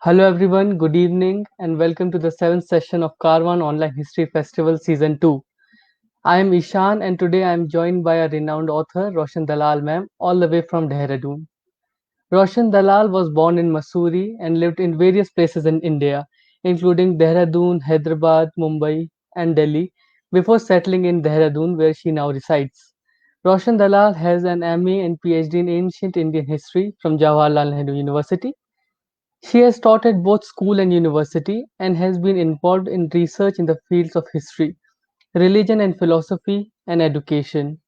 Hello everyone, good evening and welcome to the 7th session of Karwaan Online History Festival Season 2. I am Ishan and today I am joined by a renowned author, Roshen Dalal ma'am, all the way from Dehradun. Roshen Dalal was born in Mussoorie and lived in various places in India, including Dehradun, Hyderabad, Mumbai and Delhi, before settling in Dehradun where she now resides. Roshan Dalal has an MA and PhD in Ancient Indian History from Jawaharlal Nehru University. She has taught at both school and university and has been involved in research in the fields of history, religion and philosophy, and education.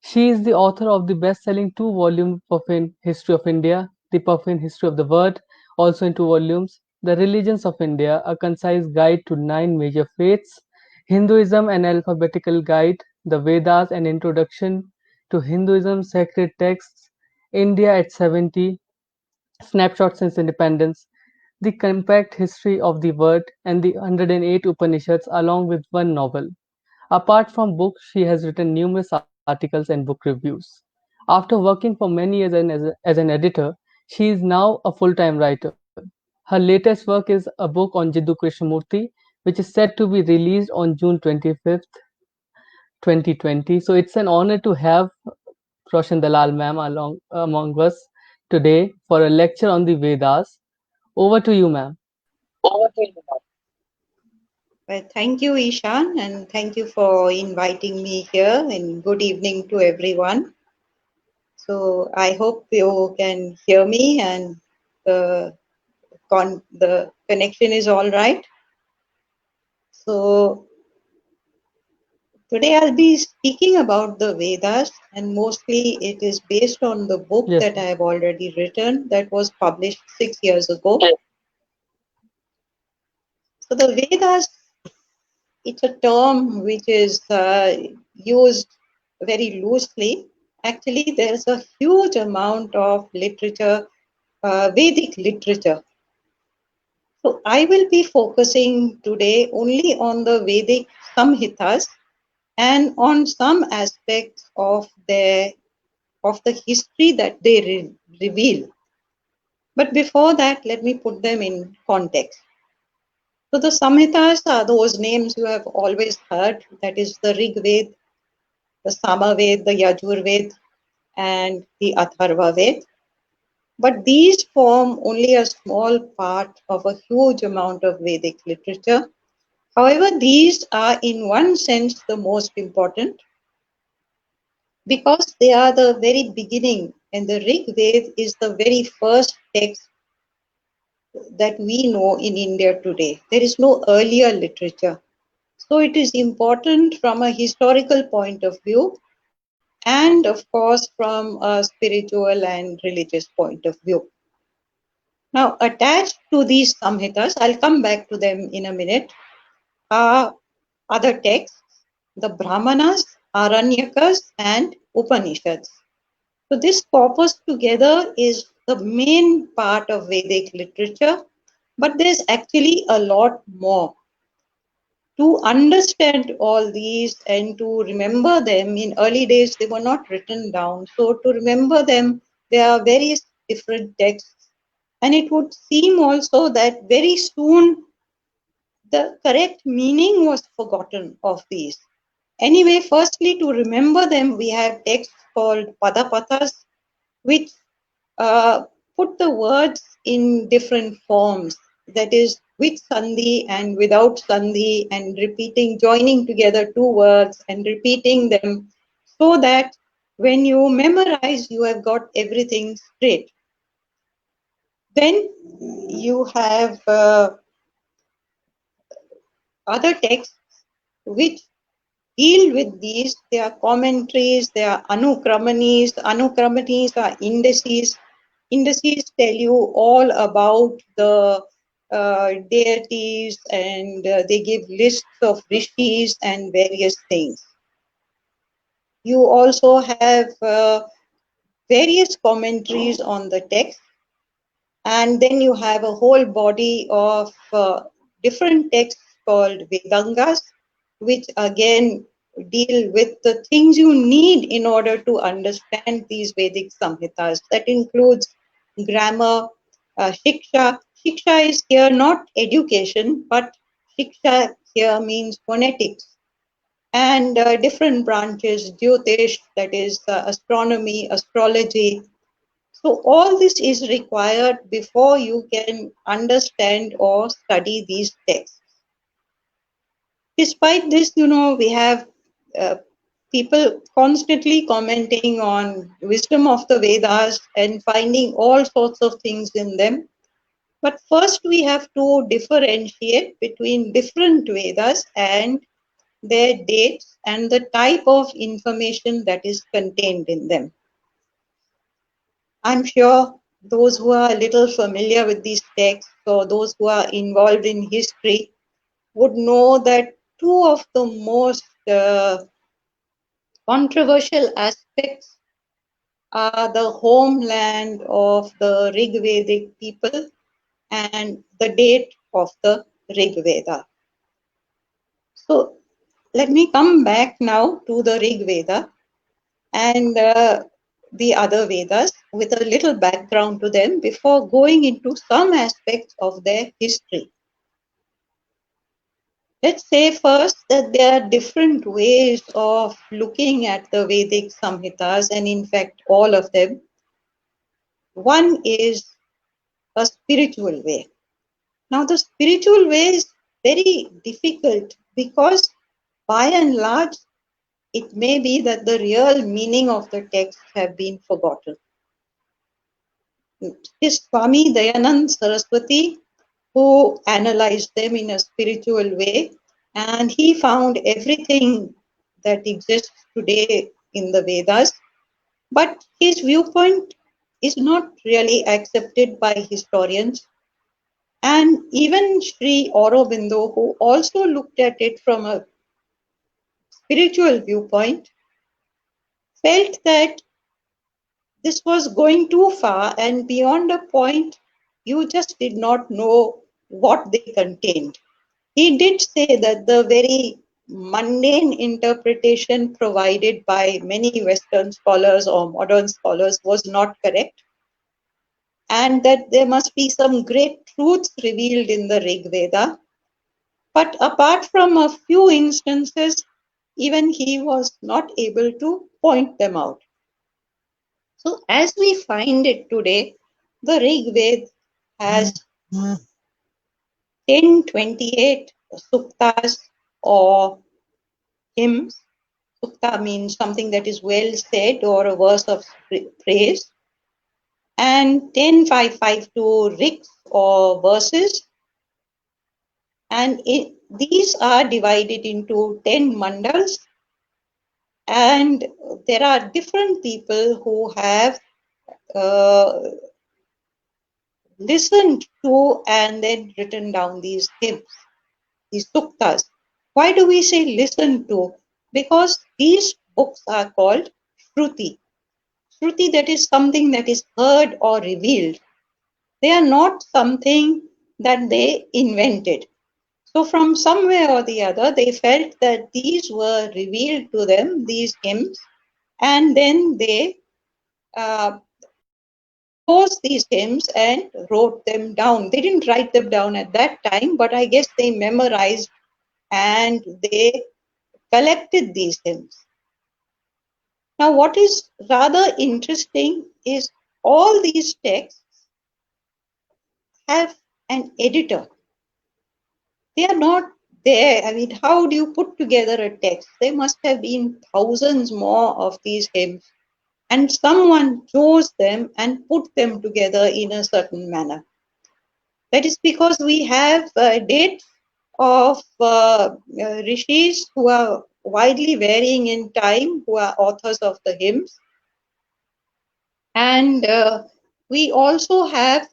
She is the author of the best-selling two-volume Puffin History of India, the Puffin History of the Word, also in two volumes, The Religions of India, a concise guide to nine major faiths, Hinduism, an alphabetical guide, the Vedas, an introduction to Hinduism sacred texts, India at 70, Snapshots since independence, the compact history of the word, and the 108 Upanishads, along with one novel. Apart from books, she has written numerous articles and book reviews. After working for many years as an editor, she is now a full-time writer. Her latest work is a book on Jiddu Krishnamurti, which is set to be released on June 25th, 2020. So it's an honor to have Roshan Dalal ma'am among us today for a lecture on the Vedas. Over to you, ma'am. Well, thank you, Ishan, and thank you for inviting me here. And good evening to everyone. So I hope you can hear me and the the connection is all right. So today I'll be speaking about the Vedas, and mostly it is based on the book Yes, that I ma'am. have already written that was published 6 years ago. So the Vedas, it's a term which is used very loosely. Actually, there's a huge amount of literature, Vedic literature. So I will be focusing today only on the Vedic Samhitas and on some aspects of the history that they reveal. But before that, let me put them in context. So the Samhitas are those names you have always heard. That is the Rig Veda, the Samaved, the Yajurved, and the Atharvaved. But these form only a small part of a huge amount of Vedic literature. However, these are in one sense the most important because they are the very beginning, and the Rig Veda is the very first text that we know in India today. There is no earlier literature. So it is important from a historical point of view and of course from a spiritual and religious point of view. Now, attached to these samhitas, I'll come back to them in a minute, are other texts, the Brahmanas, Aranyakas, and Upanishads. So, this corpus together is the main part of Vedic literature, but there's actually a lot more. To understand all these and to remember them, in early days they were not written down. So, to remember them, there are various different texts. And it would seem also that very soon the correct meaning was forgotten of these. Anyway, firstly, to remember them, we have texts called Padapathas, which uh, put the words in different forms. That is, with Sandhi and without Sandhi, and repeating, joining together two words and repeating them so that when you memorize, you have got everything straight. Then you have other texts which deal with these. They are commentaries, they are anukramanis. Anukramanis are indices. Indices tell you all about the deities and they give lists of rishis and various things. You also have various commentaries on the text, and then you have a whole body of different texts called Vedangas, which again deal with the things you need in order to understand these Vedic Samhitas. That includes grammar, shiksha. Shiksha is here not education, but Shiksha here means phonetics and different branches, Jyotish, that is astronomy, astrology. So all this is required before you can understand or study these texts. Despite this, we have uh, people constantly commenting on wisdom of the Vedas and finding all sorts of things in them. But first we have to differentiate between different Vedas and their dates and the type of information that is contained in them. I'm sure those who are a little familiar with these texts or those who are involved in history would know that two of the most controversial aspects are the homeland of the Rig Vedic people and the date of the Rig Veda. So let me come back now to the Rig Veda and the other Vedas with a little background to them before going into some aspects of their history. Let's say first that there are different ways of looking at the Vedic Samhitas, and in fact, all of them. One is a spiritual way. Now, the spiritual way is very difficult because by and large, it may be that the real meaning of the text have been forgotten. It is Swami Dayanand Saraswati who analyzed them in a spiritual way, and he found everything that exists today in the Vedas, but his viewpoint is not really accepted by historians. And even Sri Aurobindo, who also looked at it from a spiritual viewpoint, felt that this was going too far, and beyond a point, you just did not know what they contained. He did say that the very mundane interpretation provided by many Western scholars or modern scholars was not correct, and that there must be some great truths revealed in the Rig Veda. But apart from a few instances, even he was not able to point them out. So as we find it today, the Rig Veda has 1028 suktas or hymns. Sukta means something that is well said or a verse of praise. And 10,552 riks or verses. And these are divided into 10 mandals. And there are different people who have listened to and then written down these hymns, these suktas. Why do we say listen to? Because these books are called Shruti. Shruti, that is something that is heard or revealed. They are not something that they invented. So from somewhere or the other, they felt that these were revealed to them, these hymns, and then they composed these hymns and wrote them down. They didn't write them down at that time, but I guess they memorized and they collected these hymns. Now, what is rather interesting is all these texts have an editor. They are not there. I mean, how do you put together a text? There must have been thousands more of these hymns, and someone chose them and put them together in a certain manner. That is because we have dates of rishis who are widely varying in time, who are authors of the hymns. And we also have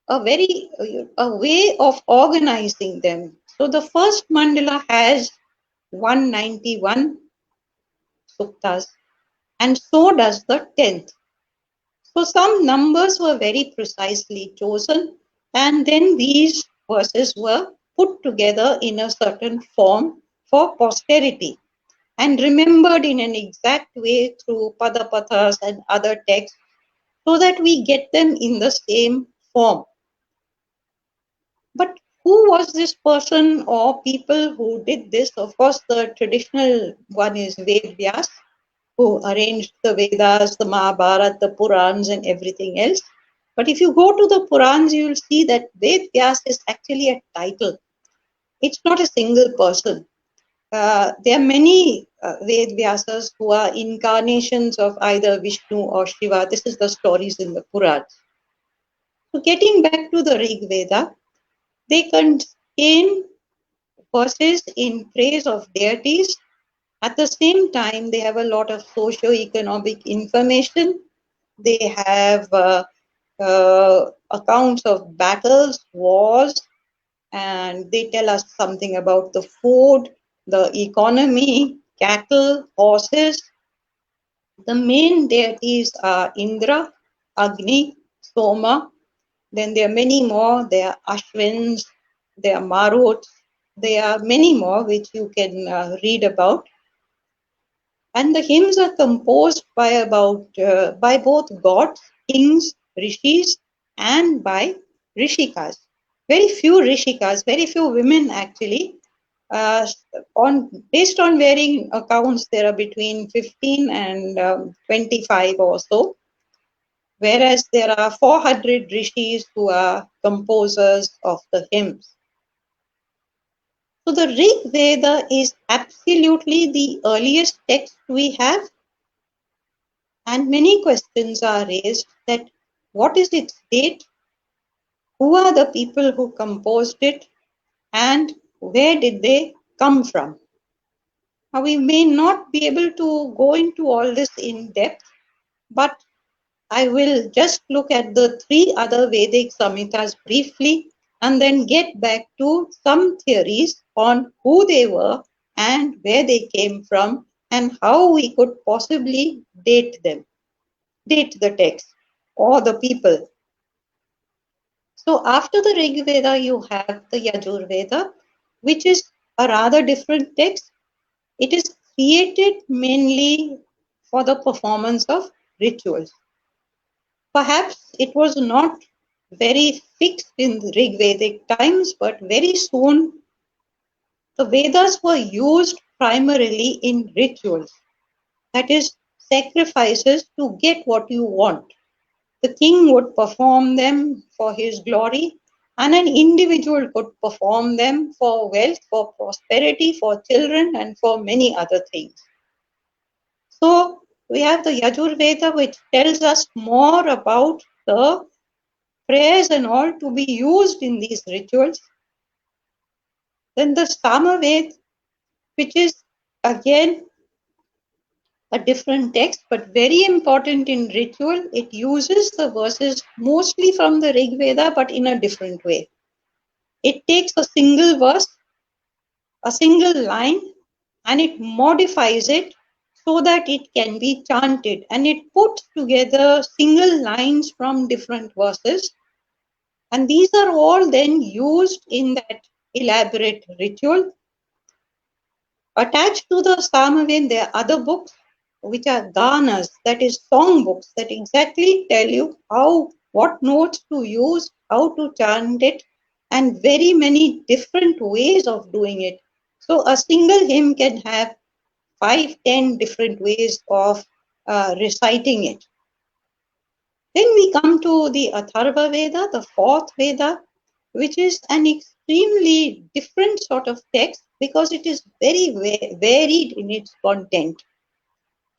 a way of organizing them. So the first mandala has 191 suktas, and so does the 10th. So some numbers were very precisely chosen, and then these verses were put together in a certain form for posterity and remembered in an exact way through padapathas and other texts so that we get them in the same form. But who was this person or people who did this? Of course, the traditional one is Ved Vyas, who arranged the Vedas, the Mahabharata, the Purans, and everything else. But if you go to the Purans, you will see that Ved Vyas is actually a title. It's not a single person. There are many Ved Vyasas who are incarnations of either Vishnu or Shiva. This is the stories in the Purans. So getting back to the Rig Veda, they contain verses in praise of deities. At the same time, they have a lot of socio-economic information. They have accounts of battles, wars, and they tell us something about the food, the economy, cattle, horses. The main deities are Indra, Agni, Soma. Then there are many more. There are Ashwins, there are Maruts, there are many more which you can read about. And the hymns are composed by both gods, kings, rishis, and by rishikas. Very few rishikas, very few women actually. Uh, Based on varying accounts, there are between 15 and 25 or so, whereas there are 400 rishis who are composers of the hymns. So the Rig Veda is absolutely the earliest text we have, and many questions are raised that what is its date, who are the people who composed it, and where did they come from? Now, we may not be able to go into all this in depth, but I will just look at the three other Vedic Samhitas briefly and then get back to some theories on who they were and where they came from and how we could possibly date them, date the text or the people. So after the Rig Veda, you have the Yajur Veda, which is a rather different text. It is created mainly for the performance of rituals. Perhaps it was not very fixed in the Rig Vedic times, but very soon the Vedas were used primarily in rituals, that is, sacrifices to get what you want. The king would perform them for his glory, and an individual could perform them for wealth, for prosperity, for children, and for many other things. So we have the Yajur Veda, which tells us more about the prayers and all to be used in these rituals. Then the Samaved, which is again a different text, but very important in ritual. It uses the verses mostly from the Rig Veda, but in a different way. It takes a single verse, a single line, and it modifies it so that it can be chanted. And it puts together single lines from different verses. And these are all then used in that elaborate ritual. Attached to the Samaved, there are other books which are ganas, that is song books that exactly tell you what notes to use, how to chant it, and very many different ways of doing it. So a single hymn can have 5, 10 different ways of reciting it. Then we come to the Atharvaveda, the fourth Veda, which is an extremely different sort of text because it is very varied in its content.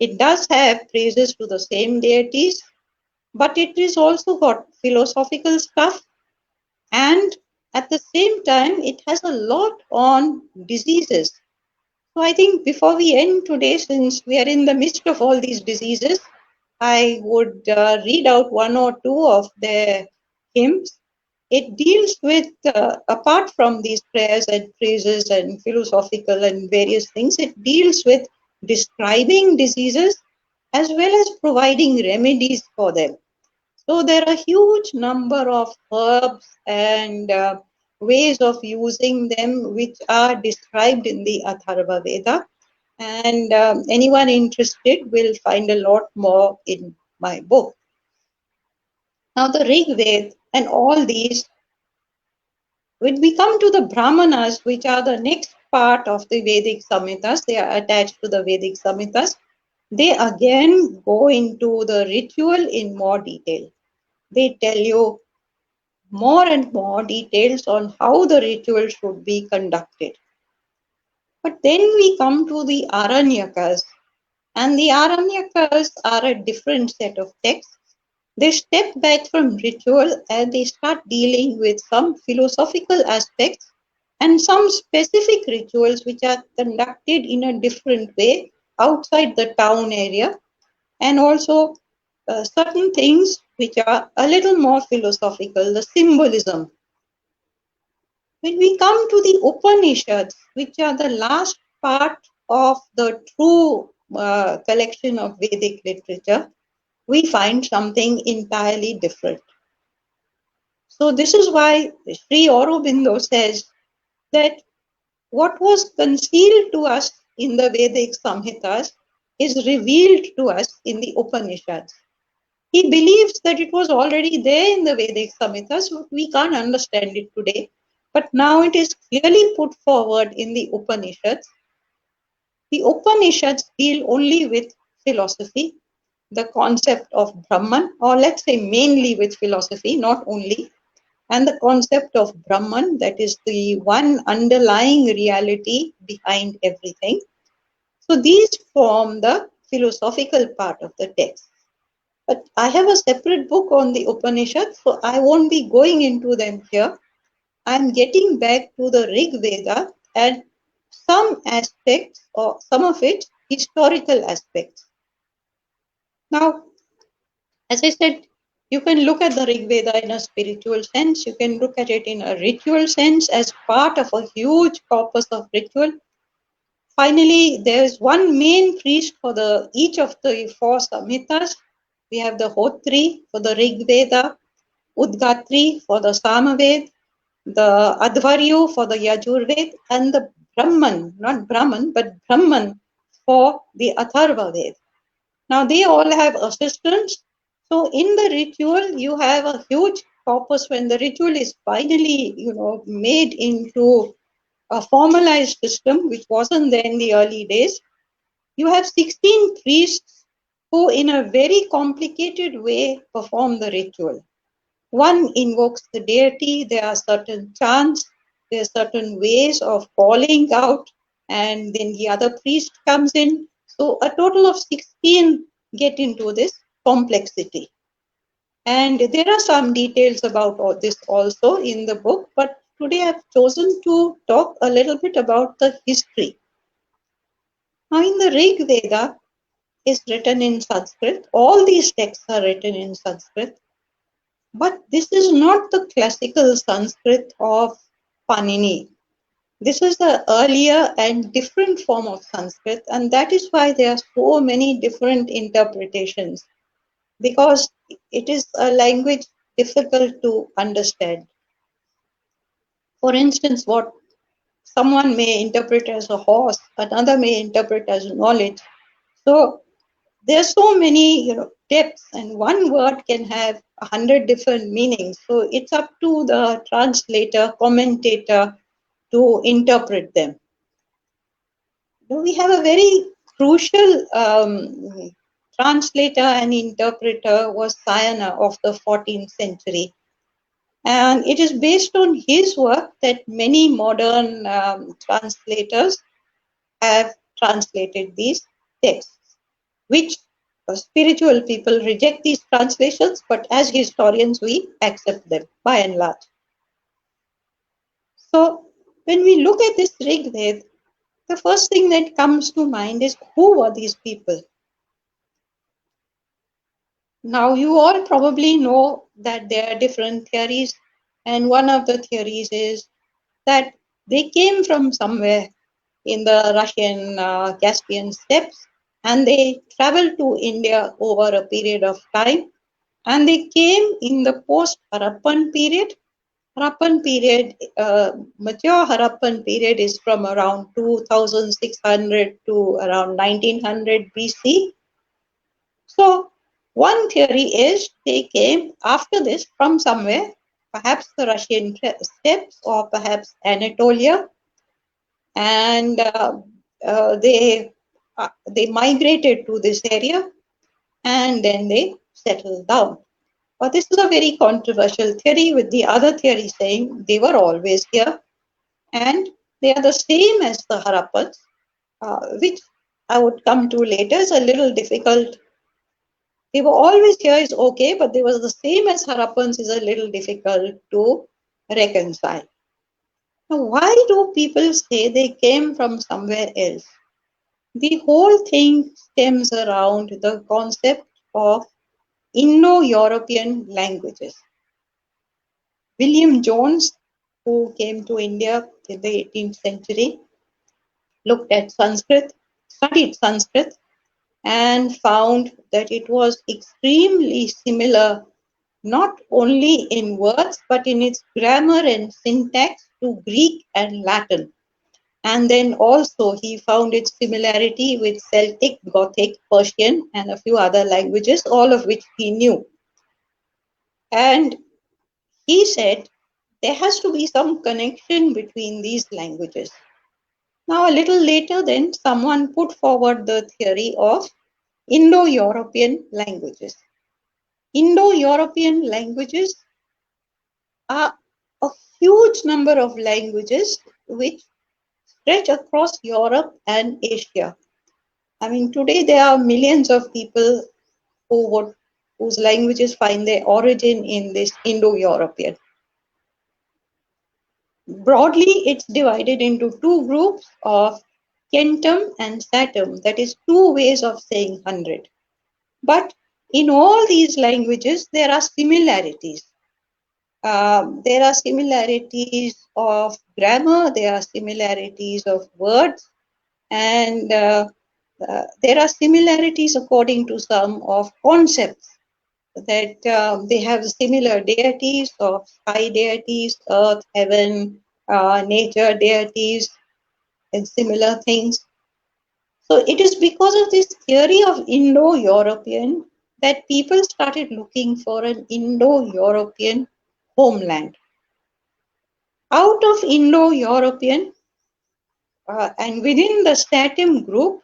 It does have praises to the same deities, but it is also got philosophical stuff, and at the same time, it has a lot on diseases. So I think before we end today, since we are in the midst of all these diseases, I would read out one or two of their hymns. It deals with, apart from these prayers and praises and philosophical and various things, it deals with describing diseases as well as providing remedies for them. So there are a huge number of herbs and ways of using them which are described in the Atharva Veda. And anyone interested will find a lot more in my book. Now the Rig Veda and all these When we come to the Brahmanas, which are the next part of the Vedic Samhitas, they are attached to the Vedic Samhitas, they again go into the ritual in more detail. They tell you more and more details on how the ritual should be conducted. But then we come to the Aranyakas, and the Aranyakas are a different set of texts. They step back from ritual and they start dealing with some philosophical aspects and some specific rituals which are conducted in a different way outside the town area, and also certain things which are a little more philosophical, the symbolism. When we come to the Upanishads, which are the last part of the true collection of Vedic literature, we find something entirely different. So this is why Sri Aurobindo says that what was concealed to us in the Vedic Samhitas is revealed to us in the Upanishads. He believes that it was already there in the Vedic Samhitas, but we can't understand it today. But now it is clearly put forward in the Upanishads. The Upanishads deal only with philosophy, the concept of Brahman, or let's say mainly with philosophy, not only, and the concept of Brahman, that is the one underlying reality behind everything. So these form the philosophical part of the text. But I have a separate book on the Upanishads, so I won't be going into them here. I'm getting back to the Rig Veda and some aspects, or some of it, historical aspects. Now, as I said, you can look at the Rig Veda in a spiritual sense. You can look at it in a ritual sense as part of a huge corpus of ritual. Finally, there is one main priest for each of the four Samhitas. We have the Hotri for the Rig Veda, Udgatri for the Samaved, the Advaryu for the Yajurved, and the Brahman, not Brahman, but Brahman for the Atharvaveda. Now they all have assistants. So in the ritual, you have a huge corpus. When the ritual is finally, made into a formalized system, which wasn't there in the early days, you have 16 priests who, in a very complicated way, perform the ritual. One invokes the deity, there are certain chants, there are certain ways of calling out, and then the other priest comes in. So a total of 16 get into this complexity. And there are some details about all this also in the book, but today I've chosen to talk a little bit about the history. Now in the Rig Veda is written in Sanskrit. All these texts are written in Sanskrit. But this is not the classical Sanskrit of Panini. This is the earlier and different form of Sanskrit, and that is why there are so many different interpretations, because it is a language difficult to understand. For instance, what someone may interpret as a horse, another may interpret as knowledge. So there are so many depths, and one word can have 100 different meanings. So it's up to the translator, commentator to interpret them. We have a very crucial translator and interpreter was Sayana of the 14th century. And it is based on his work that many modern translators have translated these texts, which spiritual people reject these translations, but as historians, we accept them by and large. So when we look at this Rig Veda, the first thing that comes to mind is, who were these people? Now, you all probably know that there are different theories, and one of the theories is that they came from somewhere in the Russian Caspian steppes, and they traveled to India over a period of time, and they came in the post-Harappan period. Harappan period, mature Harappan period is from around 2600 to around 1900 BC. So one theory is they came after this from somewhere, perhaps the Russian steppes or perhaps Anatolia, and they migrated to this area and then they settled down. But this is a very controversial theory, with the other theory saying they were always here and they are the same as the Harappans, which I would come to later. Is a little difficult. They were always here is okay, but they was the same as Harappans is a little difficult to reconcile. Now, why do people say they came from somewhere else? The whole thing stems around the concept of Indo-European languages. William Jones, who came to India in the 18th century, looked at Sanskrit, studied Sanskrit, and found that it was extremely similar, not only in words, but in its grammar and syntax to Greek and Latin. And then also he found its similarity with Celtic, Gothic, Persian, and a few other languages, all of which he knew. And he said there has to be some connection between these languages. Now, a little later, then, someone put forward the theory of Indo-European languages. Indo-European languages are a huge number of languages which stretch across Europe and Asia. I mean, today there are millions of people whose languages find their origin in this Indo-European. Broadly, it's divided into two groups of centum and satum, that is two ways of saying 100. But in all these languages, there are similarities. There are similarities of grammar, there are similarities of words, and there are similarities according to some of concepts, that they have similar deities of sky deities, earth, heaven, nature deities, and similar things. So it is because of this theory of Indo-European that people started looking for an Indo-European homeland. Out of Indo-European and within the Satem group,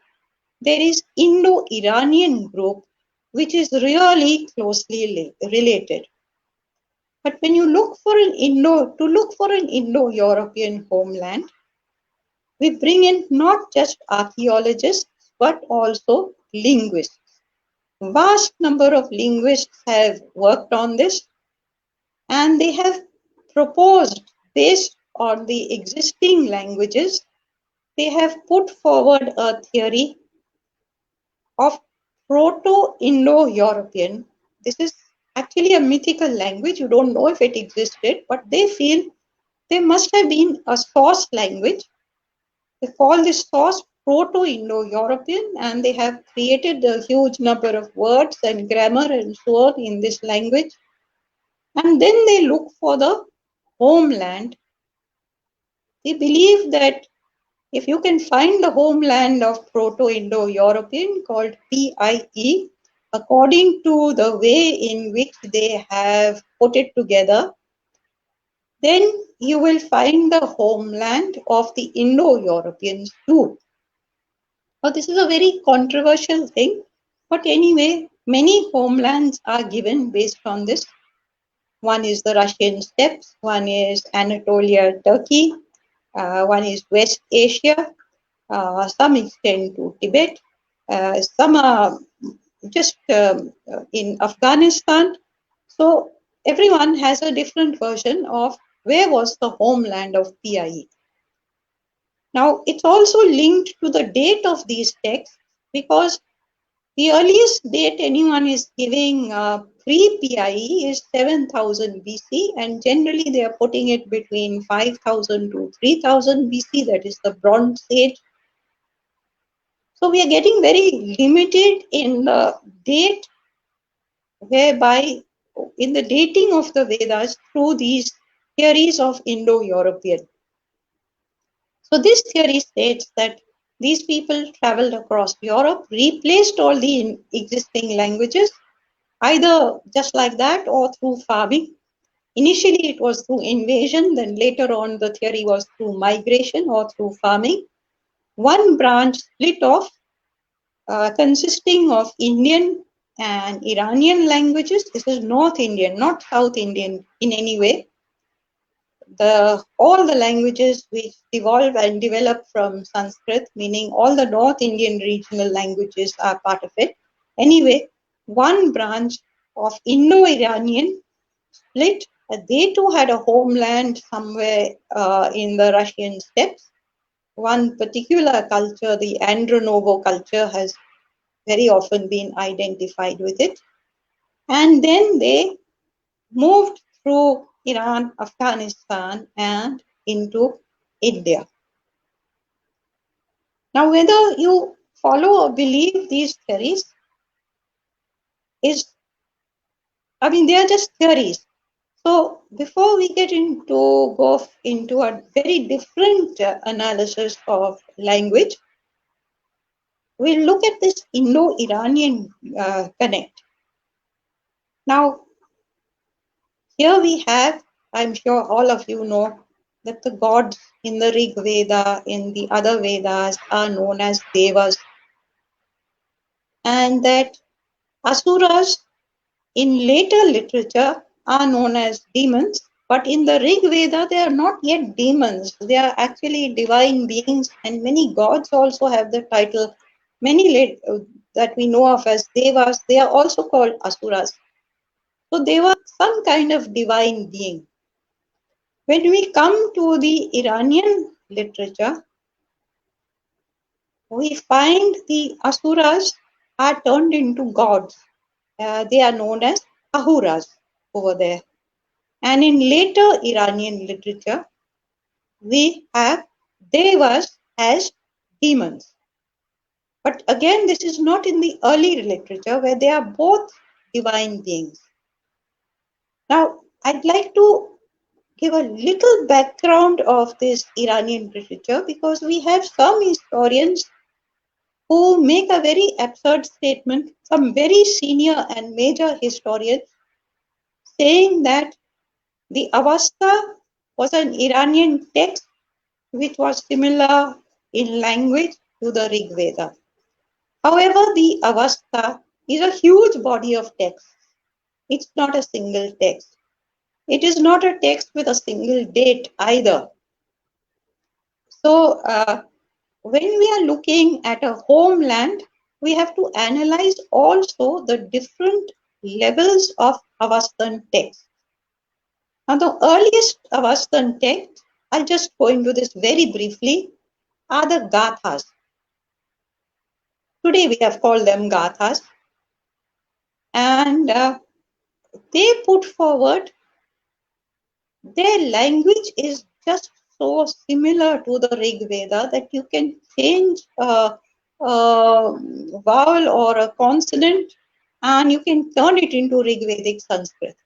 there is Indo-Iranian group, which is really closely related. But when you look for an Indo-European homeland, we bring in not just archaeologists, but also linguists. Vast number of linguists have worked on this, and they have proposed, based on the existing languages, they have put forward a theory of Proto IndoEuropean. This is actually a mythical language. You don't know if it existed, but they feel there must have been a source language. They call this source Proto IndoEuropean, and they have created a huge number of words and grammar and so on in this language. And then they look for the homeland. They believe that if you can find the homeland of Proto-Indo-European called PIE, according to the way in which they have put it together, then you will find the homeland of the Indo-Europeans too. Now, this is a very controversial thing, but anyway, many homelands are given based on this. One is the Russian steppes, one is Anatolia, Turkey, one is West Asia, some extend to Tibet, some are just in Afghanistan. So everyone has a different version of where was the homeland of PIE. Now, it's also linked to the date of these texts, because the earliest date anyone is giving pre-PIE is 7000 BC, and generally they are putting it between 5000 to 3000 BC, that is the Bronze Age. So we are getting very limited in the date, whereby in the dating of the Vedas through these theories of Indo-European. So this theory states that these people traveled across Europe, replaced all the existing languages, either just like that or through farming, Initially, it was through invasion, then later on, the theory was through migration or through farming. One branch split off, consisting of Indian and Iranian languages. This is North Indian, not South Indian in any way. All the languages which evolve and develop from Sanskrit, meaning all the North Indian regional languages are part of it. Anyway, one branch of Indo-Iranian split. They too had a homeland somewhere in the Russian steppes. One particular culture, the Andronovo culture, has very often been identified with it. And then they moved through Iran, Afghanistan, and into India. Now, whether you follow or believe these theories they are just theories. So before we get go into a very different analysis of language, we'll look at this Indo-Iranian connect. Now, here we have, I'm sure all of you know, that the gods in the Rig Veda, in the other Vedas, are known as Devas, and that Asuras in later literature are known as demons, but in the Rig Veda, they are not yet demons. They are actually divine beings, and many gods also have the title. Many that we know of as Devas, they are also called Asuras. So they were some kind of divine being. When we come to the Iranian literature, we find the Asuras are turned into gods. They are known as Ahuras over there. And in later Iranian literature, we have Devas as demons. But again, this is not in the early literature where they are both divine beings. Now, I'd like to give a little background of this Iranian literature because we have some historians who make a very absurd statement, some very senior and major historians, saying that the Avesta was an Iranian text which was similar in language to the Rig Veda. However, the Avesta is a huge body of text. It's not a single text. It is not a text with a single date either. So, when we are looking at a homeland, we have to analyze also the different levels of Avestan text. Now, the earliest Avestan text, I'll just go into this very briefly, are the Gathas. Today we have called them Gathas. And they put forward, their language is just so similar to the Rig Veda that you can change a vowel or a consonant and you can turn it into Rig Vedic Sanskrit.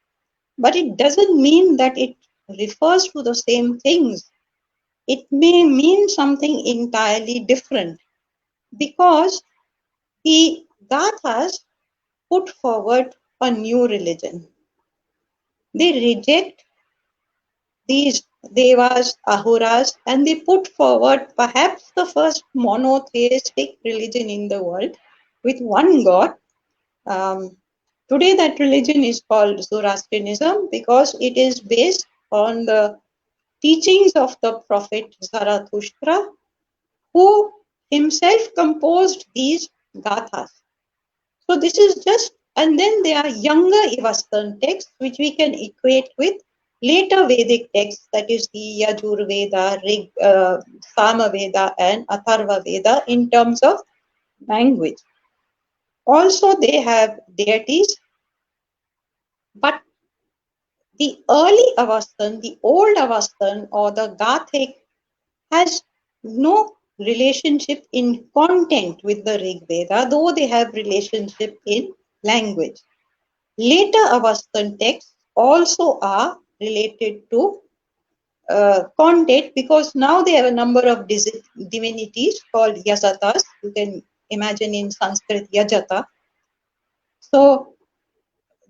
But it doesn't mean that it refers to the same things. It may mean something entirely different because the Gathas put forward a new religion. They reject these Devas, Ahuras, and they put forward perhaps the first monotheistic religion in the world with one god. Today that religion is called Zoroastrianism because it is based on the teachings of the prophet Zarathustra, who himself composed these gathas. So this is just, and then there are younger Avestan texts which we can equate with later Vedic texts, that is the Yajurveda, Samaveda and Atharvaveda in terms of language. Also they have deities, but the early Avestan, the old Avestan or the Gathic has no relationship in content with the Rig Veda, though they have relationship in language. Later Avestan texts also are related to content because now they have a number of divinities called Yajatas. You can imagine in Sanskrit Yajata. So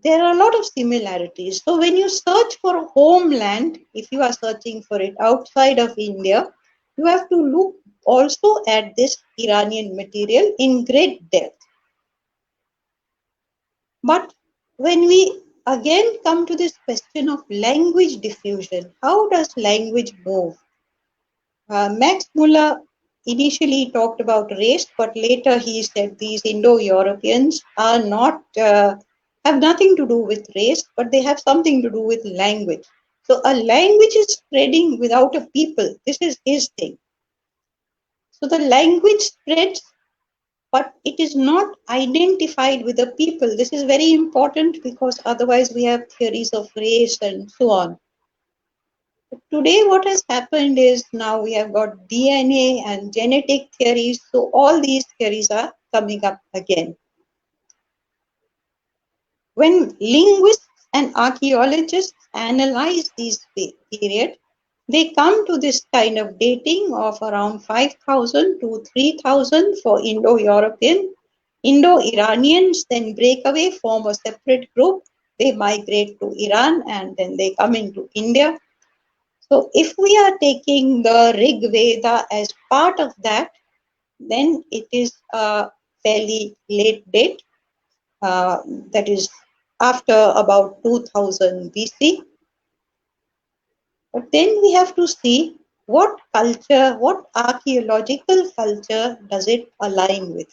there are a lot of similarities. So when you search for a homeland, if you are searching for it outside of India, you have to look also at this Iranian material in great depth. But when we again come to this question of language diffusion, how does language move? Max Muller initially talked about race, but later he said these Indo-Europeans are not have nothing to do with race, but they have something to do with language. So a language is spreading without a people. This is his thing. So the language spreads, but it is not identified with the people. This is very important because otherwise we have theories of race and so on. Today, what has happened is now we have got DNA and genetic theories, so all these theories are coming up again. When linguists and archaeologists analyze these periods, they come to this kind of dating of around 5,000 to 3,000 for Indo-European. Indo-Iranians then break away, form a separate group. They migrate to Iran and then they come into India. So if we are taking the Rig Veda as part of that, then it is a fairly late date, that is after about 2000 BC. But then we have to see what culture, what archaeological culture does it align with.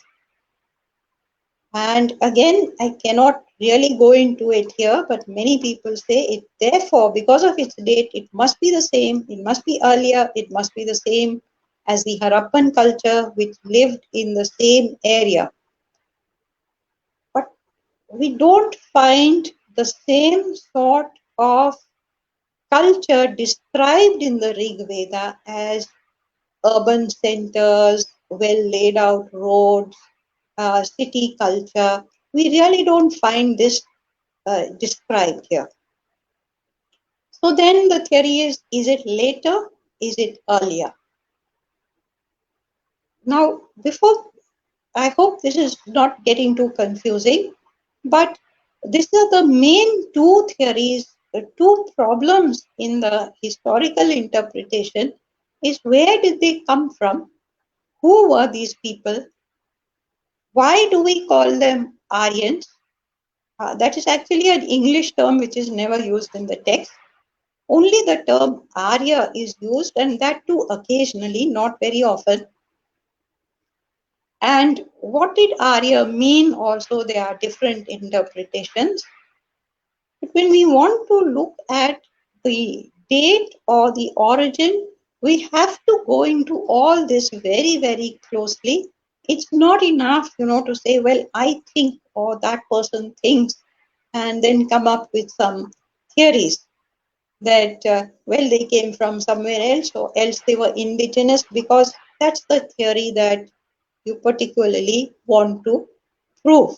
And again, I cannot really go into it here, but many people say it, therefore, because of its date, it must be the same, it must be earlier, it must be the same as the Harappan culture, which lived in the same area. But we don't find the same sort of culture described in the Rig Veda as urban centers, well laid out roads, city culture. We really don't find this described here. So then the theory is it later? Is it earlier? Now, before, I hope this is not getting too confusing, but these are the main two theories, the two problems in the historical interpretation is where did they come from? Who were these people? Why do we call them Aryans? That is actually an English term which is never used in the text. Only the term Arya is used, and that too occasionally, not very often. And what did Arya mean? Also, there are different interpretations. But when we want to look at the date or the origin, we have to go into all this very, very closely. It's not enough, to say, well, I think, or that person thinks, and then come up with some theories that, well, they came from somewhere else or else they were indigenous, because that's the theory that you particularly want to prove.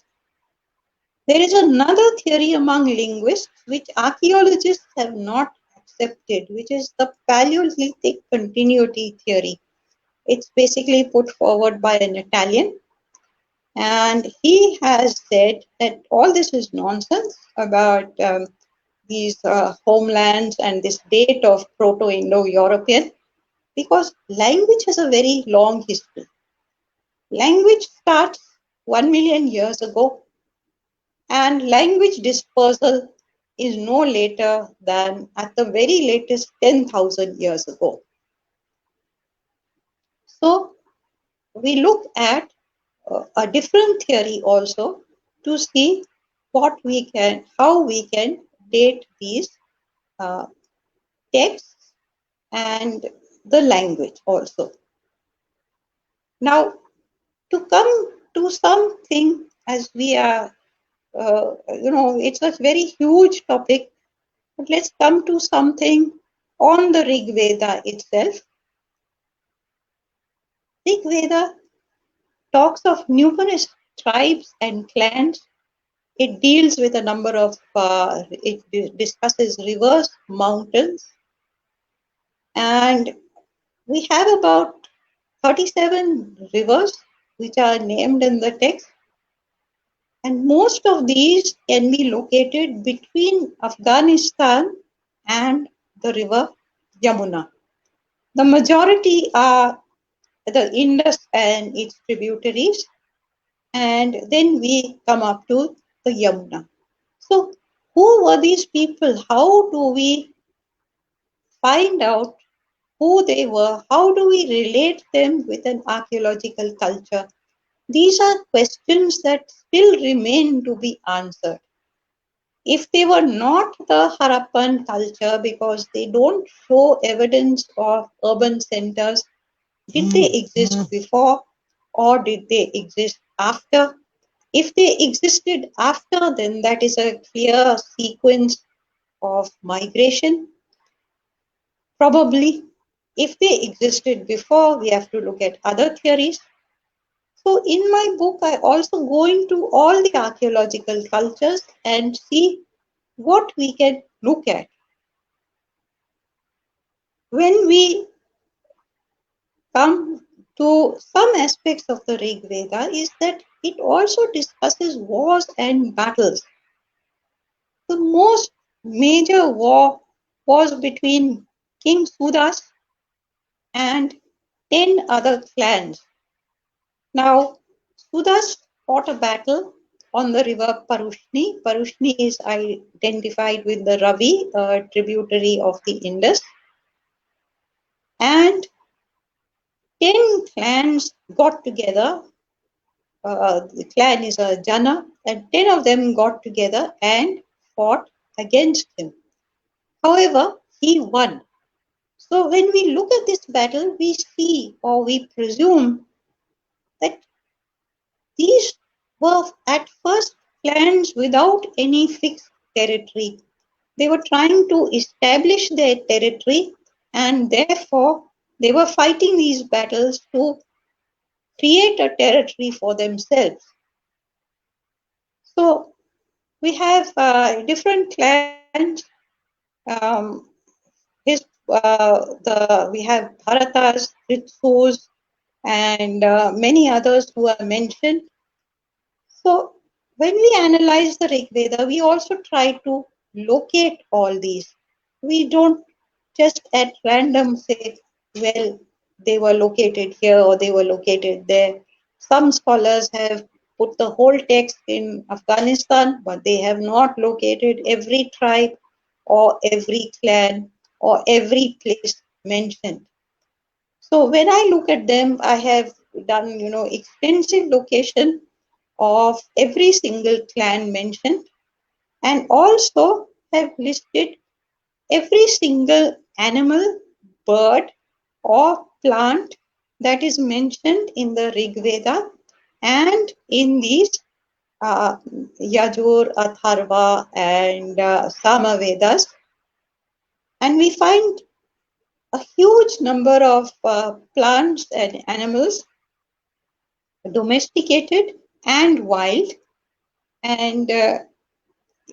There is another theory among linguists which archaeologists have not accepted, which is the Paleolithic continuity theory. It's basically put forward by an Italian, and he has said that all this is nonsense about these homelands and this date of Proto Indo-European, because language has a very long history. Language starts 1 million years ago, and language dispersal is no later than at the very latest 10,000 years ago. So we look at a different theory also to see how we can date these uh, texts and the language also. Now, to come to something, as we are, it's a very huge topic, but let's come to something on the Rig Veda itself. Rig Veda talks of numerous tribes and clans. It deals with a number of, it discusses rivers, mountains, and we have about 37 rivers which are named in the text. And most of these can be located between Afghanistan and the river Yamuna. The majority are the Indus and its tributaries, and then we come up to the Yamuna. So, who were these people? How do we find out who they were? How do we relate them with an archaeological culture? These are questions that still remain to be answered. If they were not the Harappan culture, because they don't show evidence of urban centers, did they exist before or did they exist after? If they existed after, then that is a clear sequence of migration. Probably, if they existed before, we have to look at other theories. So, in my book, I also go into all the archaeological cultures and see what we can look at. When we come to some aspects of the Rig Veda, is that it also discusses wars and battles. The most major war was between King Sudas and 10 other clans. Now, Sudas fought a battle on the river Parushni. Parushni is identified with the Ravi, a tributary of the Indus. And 10 clans got together. The clan is a Jana, and 10 of them got together and fought against him. However, he won. So when we look at this battle, we see or we presume that these were at first clans without any fixed territory. They were trying to establish their territory, and therefore they were fighting these battles to create a territory for themselves. So we have different clans. Um, we have Bharatas, Ritsus, and many others who are mentioned. So when we analyze the Rig Veda, we also try to locate all these. We don't just at random say, well, they were located here or they were located there. Some scholars have put the whole text in Afghanistan, but they have not located every tribe or every clan or every place mentioned. So when I look at them, I have done, extensive location of every single clan mentioned, and also have listed every single animal, bird, or plant that is mentioned in the Rig Veda and in these Yajur, Atharva, and Sama Vedas. And we find a huge number of plants and animals, domesticated and wild. And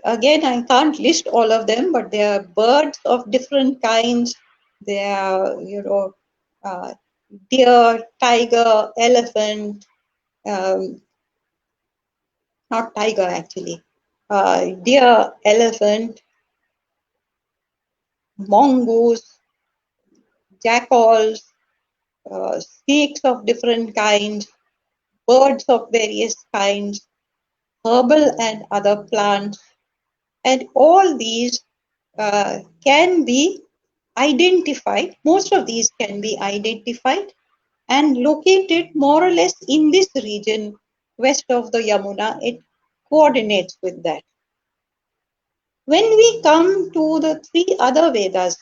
again, I can't list all of them, but there are birds of different kinds. There are, deer, tiger, elephant, um, not tiger actually, deer, elephant, mongoose, jackals, snakes of different kinds, birds of various kinds, herbal and other plants, and all these can be identified. Most of these can be identified and located more or less in this region west of the Yamuna. It coordinates with that. When we come to the three other Vedas,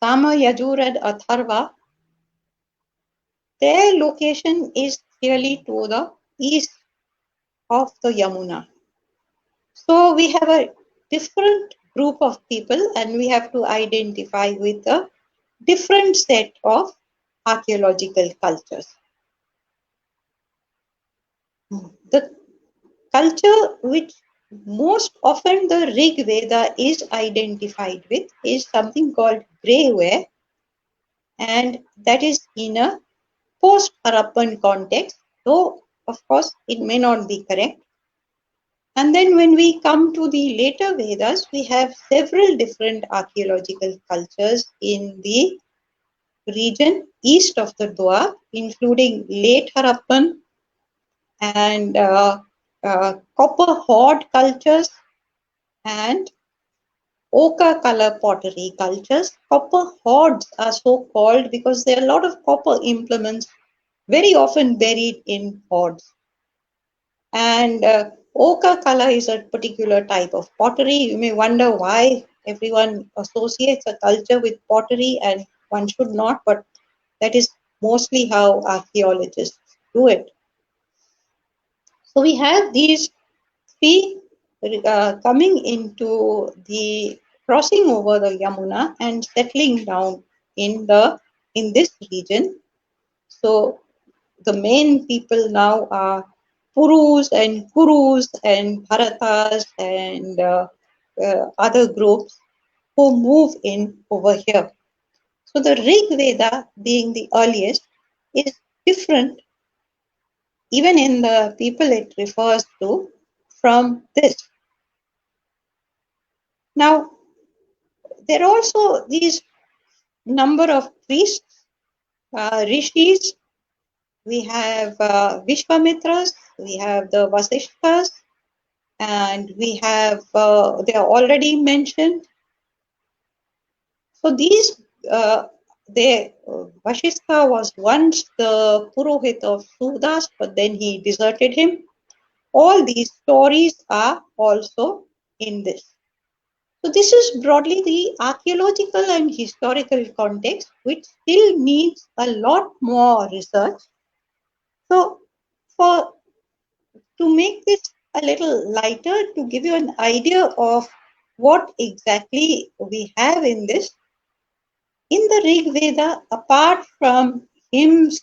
Sama, Yajur, and Atharva, their location is clearly to the east of the Yamuna. So we have a different group of people and we have to identify with a different set of archaeological cultures. The culture which most often the Rig Veda is identified with is something called greyware, and that is in a post-Harappan context, though of course, it may not be correct. And then when we come to the later Vedas, we have several different archaeological cultures in the region east of the Doab, including late Harappan and copper hoard cultures and ochre color pottery cultures. Copper hoards are so called because there are a lot of copper implements very often buried in hoards. And ochre color is a particular type of pottery. You may wonder why everyone associates a culture with pottery, and one should not, but that is mostly how archaeologists do it. So we have these three coming into the crossing over the Yamuna and settling down in this region. So the main people now are Purus and Kurus and Bharatas and other groups who move in over here. So the Rig Veda, being the earliest, is different even in the people it refers to from this. Now, there are also these number of priests, rishis. We have Vishwamitras, we have the Vasishthas, and we have, they are already mentioned. So these, Vasistha was once the Purohit of Sudas, but then he deserted him. All these stories are also in this. So this is broadly the archaeological and historical context, which still needs a lot more research. So to make this a little lighter, to give you an idea of what exactly we have in this, in the Rig Veda, apart from hymns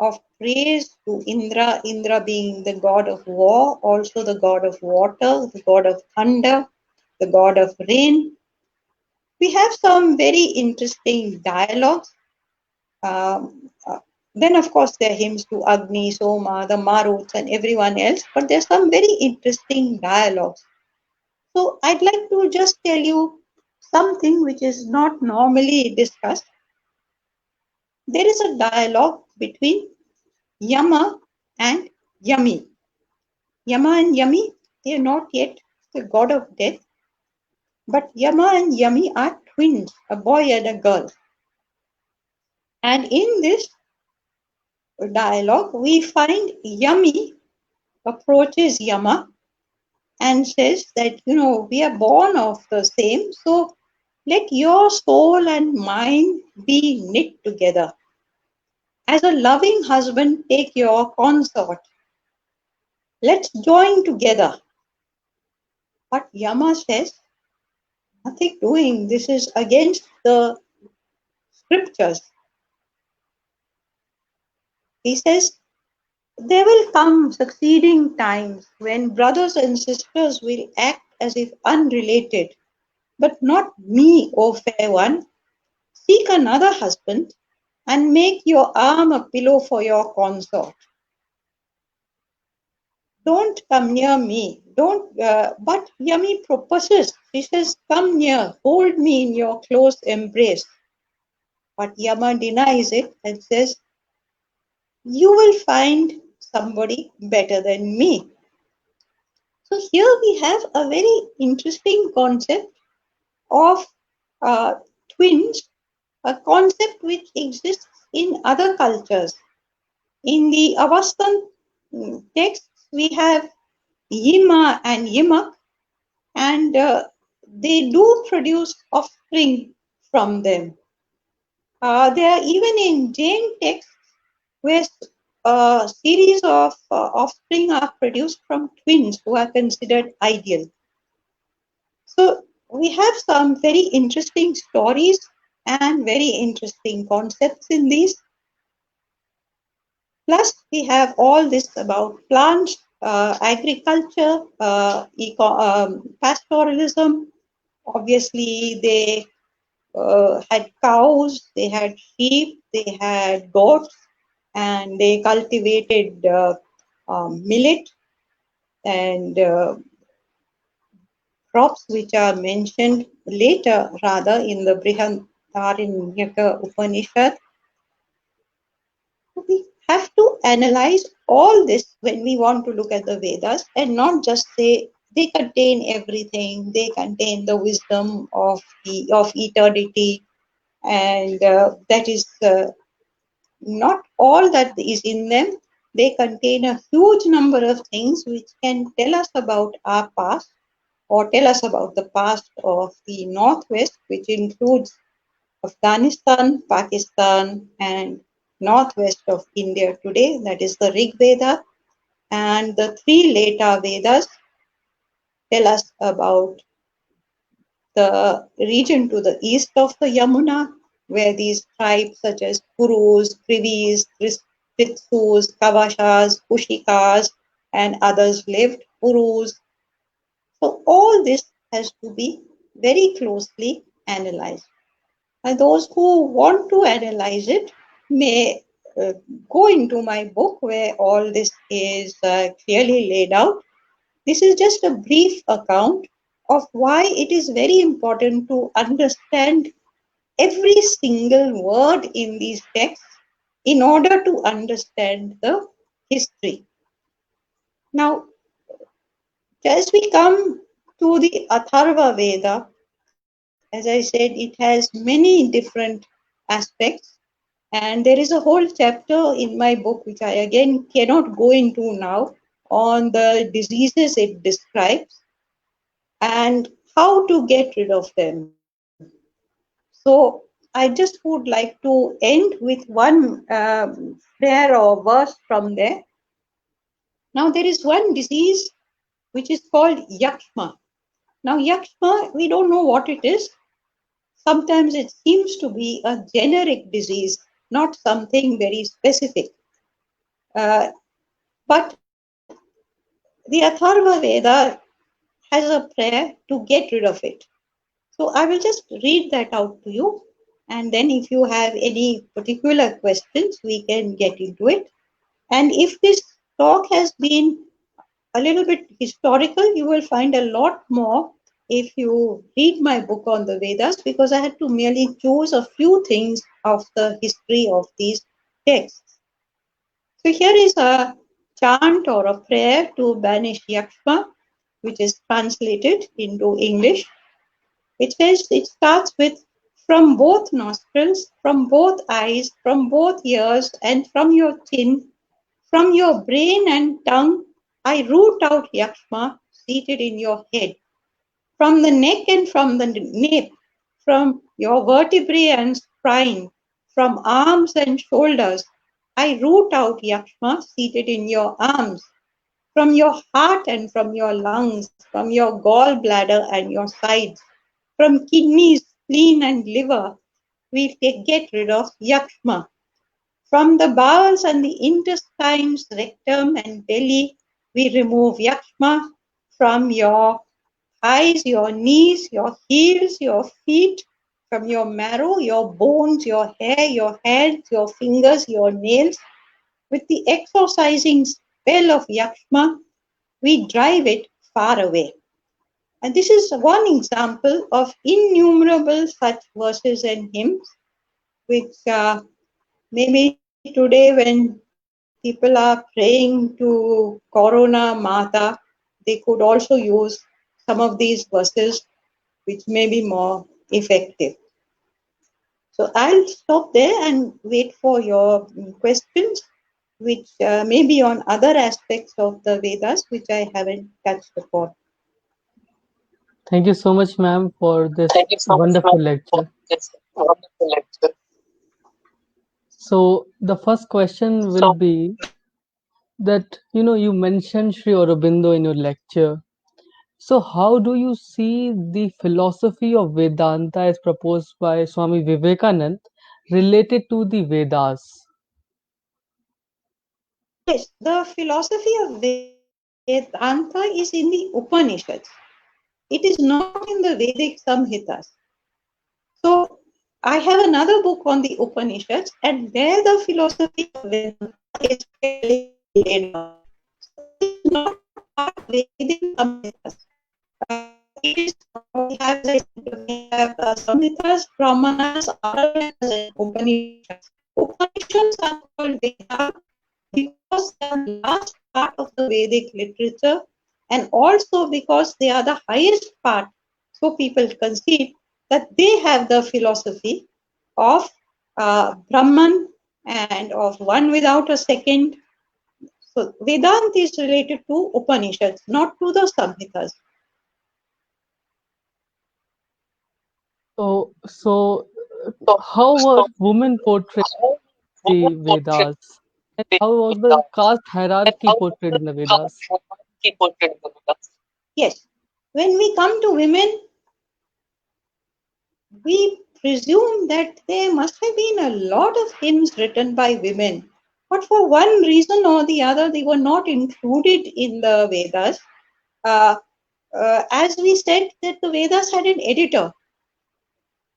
of praise to Indra, Indra being the god of war, also the god of water, the god of thunder, the god of rain, we have some very interesting dialogues. Then, of course, there are hymns to Agni, Soma, the Maruts, and everyone else, but there's some very interesting dialogues. So, I'd like to just tell you something which is not normally discussed. There is a dialogue between Yama and Yami. Yama and Yami, they are not yet the god of death, but Yama and Yami are twins, a boy and a girl. And in this dialogue, we find Yami approaches Yama and says that, we are born of the same, so let your soul and mine be knit together. As a loving husband, take your consort. Let's join together. But Yama says, nothing doing. This is against the scriptures. He says, there will come succeeding times when brothers and sisters will act as if unrelated. But not me, O fair one. Seek another husband and make your arm a pillow for your consort. Don't come near me. But Yami proposes. She says, come near, hold me in your close embrace. But Yama denies it and says, you will find somebody better than me. So here we have a very interesting concept of twins, a concept which exists in other cultures. In the Avastan texts, we have Yima and Yimak, and they do produce offspring from them. There are even in Jain texts where a series of offspring are produced from twins who are considered ideal. So we have some very interesting stories and very interesting concepts in these. Plus, we have all this about plants, agriculture, pastoralism. Obviously, they had cows, they had sheep, they had goats, and they cultivated millet, and crops which are mentioned later rather in the Brihadaranyaka Upanishad. We have to analyze all this when we want to look at the Vedas and not just say they contain everything, they contain the wisdom of eternity, and that is not all that is in them. They contain a huge number of things which can tell us about our past or tell us about the past of the Northwest, which includes Afghanistan, Pakistan, and northwest of India today, that is the Rig Veda, and the three later Vedas tell us about the region to the east of the Yamuna, where these tribes such as Kurus, Privis, Tritsus, Kavashas, Kushikas, and others lived, Purus. So all this has to be very closely analyzed. And those who want to analyze it may go into my book where all this is clearly laid out. This is just a brief account of why it is very important to understand every single word in these texts in order to understand the history. Now, as we come to the Atharvaveda, as I said, it has many different aspects. And there is a whole chapter in my book, which I again cannot go into now, on the diseases it describes and how to get rid of them. So I just would like to end with one prayer or verse from there. Now, there is one disease which is called Yakshma. Now, Yakshma, we don't know what it is. Sometimes it seems to be a generic disease, not something very specific. But the Atharva Veda has a prayer to get rid of it. So I will just read that out to you. And then if you have any particular questions, we can get into it. And if this talk has been a little bit historical, you will find a lot more if you read my book on the Vedas, because I had to merely choose a few things of the history of these texts. So here is a chant or a prayer to banish Yakshma, which is translated into English. It starts with, from both nostrils, from both eyes, from both ears, and from your chin, from your brain and tongue, I root out Yakshma seated in your head. From the neck and from the nape, from your vertebrae and spine, from arms and shoulders, I root out Yakshma seated in your arms. From your heart and from your lungs, from your gallbladder and your sides, from kidneys, spleen, and liver, we get rid of Yakshma. From the bowels and the intestines, rectum, and belly, we remove Yakshma. From your thighs, your knees, your heels, your feet, from your marrow, your bones, your hair, your hands, your fingers, your nails, with the exorcising spell of Yakshma, we drive it far away. And this is one example of innumerable such verses and hymns, which maybe today when people are praying to Corona Mata, they could also use some of these verses, which may be more effective. So I'll stop there and wait for your questions, which may be on other aspects of the Vedas, which I haven't touched upon. Thank you so much, ma'am, for this Thank you so much, wonderful ma'am, for lecture. this wonderful lecture. So the first question will So, be that you mentioned Sri Aurobindo in your lecture. So how do you see the philosophy of Vedanta as proposed by Swami Vivekanand related to the Vedas? Yes, the philosophy of Vedanta is in the Upanishads. It is not in the Vedic Samhitas. So I have another book on the Upanishads, and there the philosophy of Vedanta is clearly laid out. not part of Vedic Samhitas. It is, we have, as I said, we have Samhitas, Brahmanas, Arayanas, and Upanishads. Upanishads are called Veda because they are the last part of the Vedic literature, and also because they are the highest part. So people concede that they have the philosophy of Brahman and of one without a second. So Vedanta is related to Upanishads, not to the Samhitas. So, So, how were so women portrayed how in women the portray Vedas? And how was the Vedas caste and hierarchy how was portrayed the in the caste Vedas? hierarchy portrayed in the Vedas? Yes, when we come to women, we presume that there must have been a lot of hymns written by women, but for one reason or the other, they were not included in the Vedas. Uh, as we said, that the Vedas had an editor.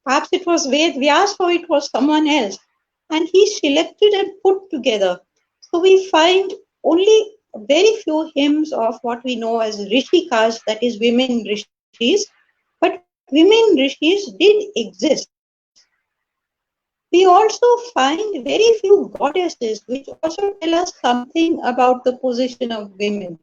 Perhaps it was Ved Vyas or it was someone else, and he selected and put together. So we find only very few hymns of what we know as Rishikas, that is, women rishis, but women rishis did exist. We also find very few goddesses, which also tell us something about the position of women.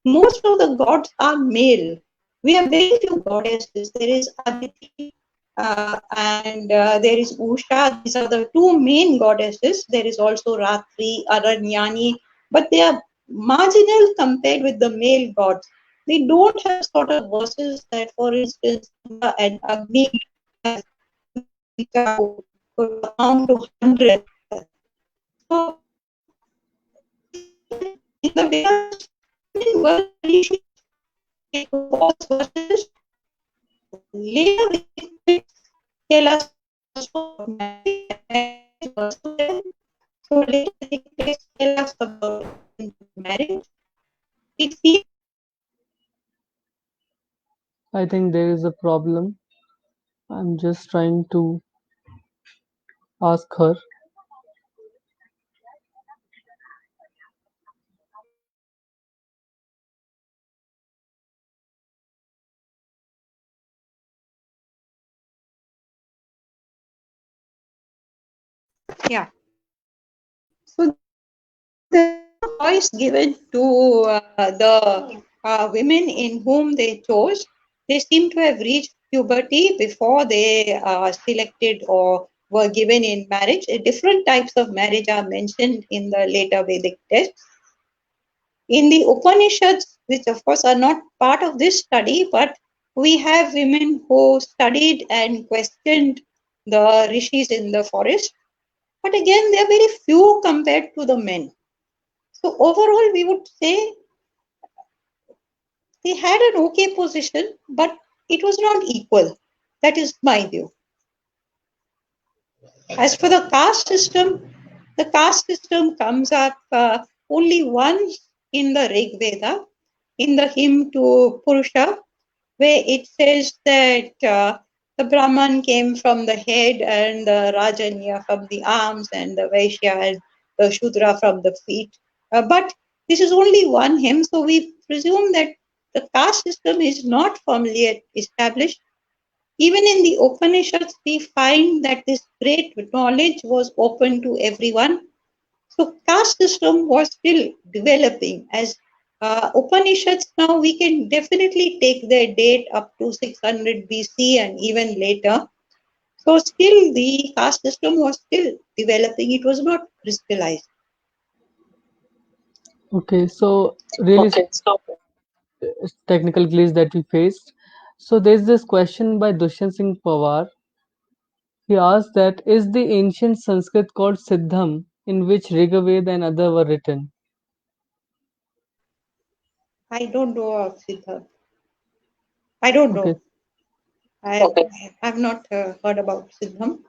Most of the gods are male. We have very few goddesses. There is Aditi and there is Usha. These are the two main goddesses. There is also Ratri, Aranyani, but they are marginal compared with the male gods. They don't have sort of verses that, for instance, Indra and Agni has, which could amount to hundreds. So in the Vedas, women were rishis. They compose verses. Later we tell us also about marriage, and marriage is also there. So later they tell us about marriage. We see I think there is a problem. I'm just trying to ask her. yeah. So there was no choice given to the women in whom they chose. They seem to have reached puberty before they selected or were given in marriage. Different types of marriage are mentioned in the later Vedic texts. In the Upanishads, which of course are not part of this study, but we have women who studied and questioned the rishis in the forest. But again, they are very few compared to the men. So overall, we would say they had an okay position, but it was not equal. That is my view. As for the caste system comes up only once in the Rig Veda, in the hymn to Purusha, where it says that the Brahman came from the head and the Rajanya from the arms and the Vaishya and the Shudra from the feet. But this is only one hymn, so we presume that the caste system is not firmly established. Even in the Upanishads, we find that this great knowledge was open to everyone. So caste system was still developing. As Upanishads now, we can definitely take their date up to 600 BC and even later. So still the caste system was still developing. It was not crystallized. Okay, so really Okay, so technical glitch that we faced. So there's this question by Dushyant Singh Pawar. He asked that is the ancient Sanskrit called Siddham, in which Rigveda and other were written? I don't know of Siddha. I don't Okay, know. I have not heard about Siddham.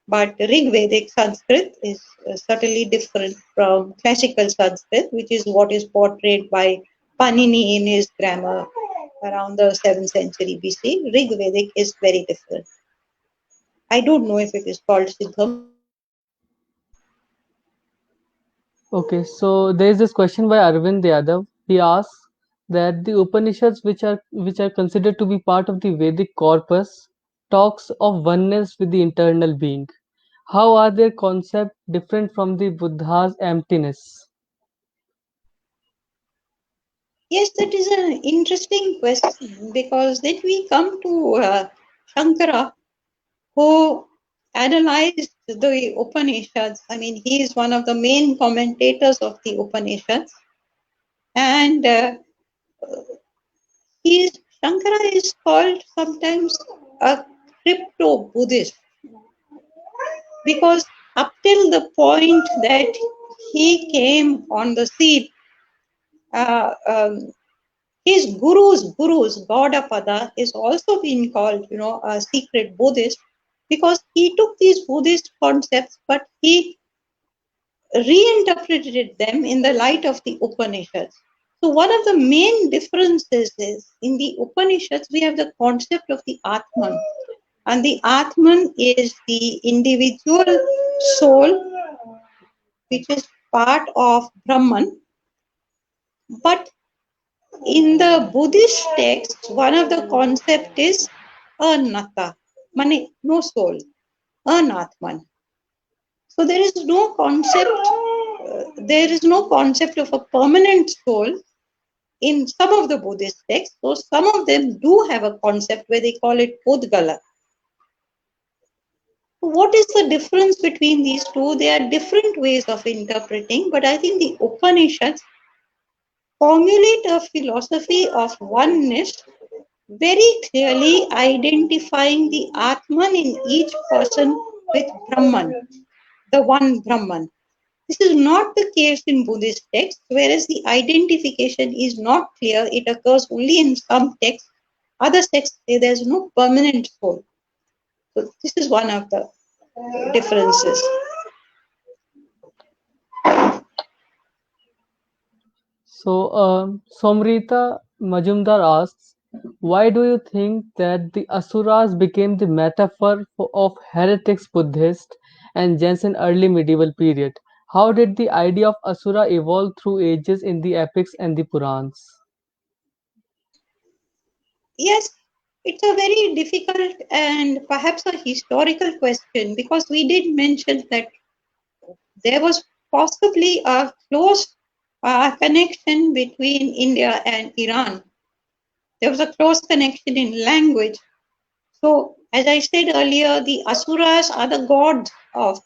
But Rig Vedic Sanskrit is certainly different from classical Sanskrit, which is what is portrayed by Panini in his grammar around the 7th century BC. Rig Vedic is very different. I don't know if it is called Siddham. okay. So there's this question by Arvind Yadav. He asks that the Upanishads, which are considered to be part of the Vedic corpus, talks of oneness with the internal being. How are their concepts different from the Buddha's emptiness? Yes, that is an interesting question because then we come to Shankara, who analyzed the Upanishads. I mean, he is one of the main commentators of the Upanishads, and Shankara is called sometimes a crypto-Buddhist because up till the point that he came on the scene, uh, um, his gurus, Gaudapada, is also been called, a secret Buddhist because he took these Buddhist concepts, but he reinterpreted them in the light of the Upanishads. So one of the main differences is in the Upanishads, we have the concept of the Atman. And the Atman is the individual soul, which is part of Brahman. But in the Buddhist text, one of the concept is anata, mane, no soul, anatman. So there is no concept of a permanent soul in some of the Buddhist texts. So some of them do have a concept where they call it Udgala. What is the difference between these two? There are different ways of interpreting, but I think the Upanishads formulate a philosophy of oneness, very clearly identifying the Atman in each person with Brahman, the one Brahman. This is not the case in Buddhist texts, whereas the identification is not clear. It occurs only in some texts. Other texts say there's no permanent soul. So this is one of the differences. So, Somrita Majumdar asks, why do you think that the Asuras became the metaphor of heretics Buddhist and Jains in early medieval period? How did the idea of Asura evolve through ages in the epics and the Purans? Yes, it's a very difficult and perhaps a historical question because we did mention that there was possibly a close connection between India and Iran. There was a close connection in language. So, as I said earlier, the Asuras are the gods of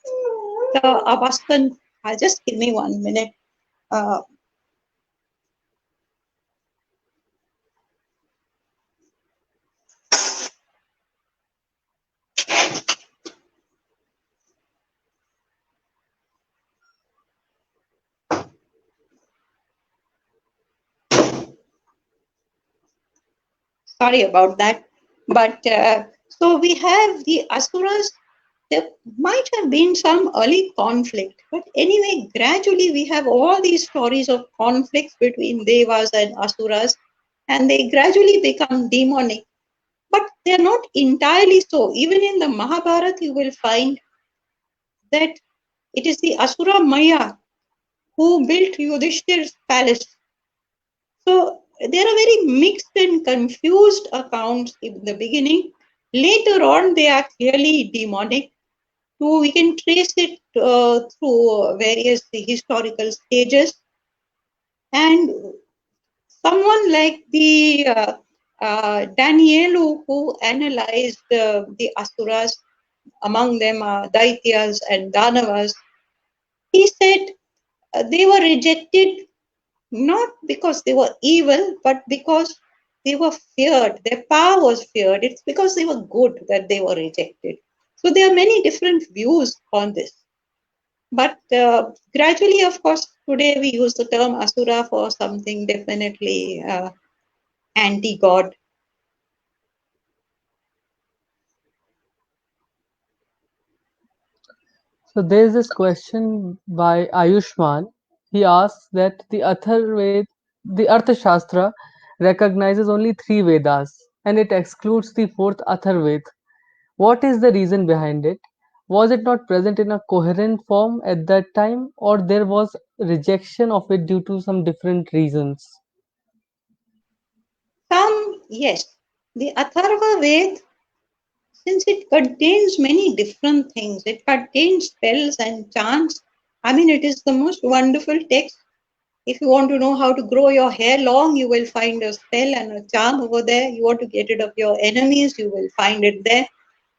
the Avastan. Just give me 1 minute. Uh, Sorry about that. But so we have the Asuras. There might have been some early conflict, but anyway, gradually we have all these stories of conflicts between Devas and Asuras, and they gradually become demonic. But they are not entirely so. Even in the Mahabharata, you will find that it is the Asura Maya who built Yudhishthir's palace. So there are very mixed and confused accounts in the beginning. Later on, they are clearly demonic. So we can trace it through various historical stages. And someone like the Danielu, who analyzed the Asuras, among them Daityas and Danavas, he said they were rejected not because they were evil, but because they were feared. Their power was feared. It's because they were good that they were rejected. So there are many different views on this. But gradually, of course, today we use the term asura for something definitely anti-God. So there is this question by Ayushman. He asks that the Arthashastra recognizes only three Vedas and it excludes the fourth Atharvaveda. What is the reason behind it? Was it not present in a coherent form at that time, or there was rejection of it due to some different reasons? Yes, the Atharvaveda, since it contains many different things, it contains spells and chants. I mean, it is the most wonderful text. If you want to know how to grow your hair long, you will find a spell and a charm over there. You want to get rid of your enemies, you will find it there.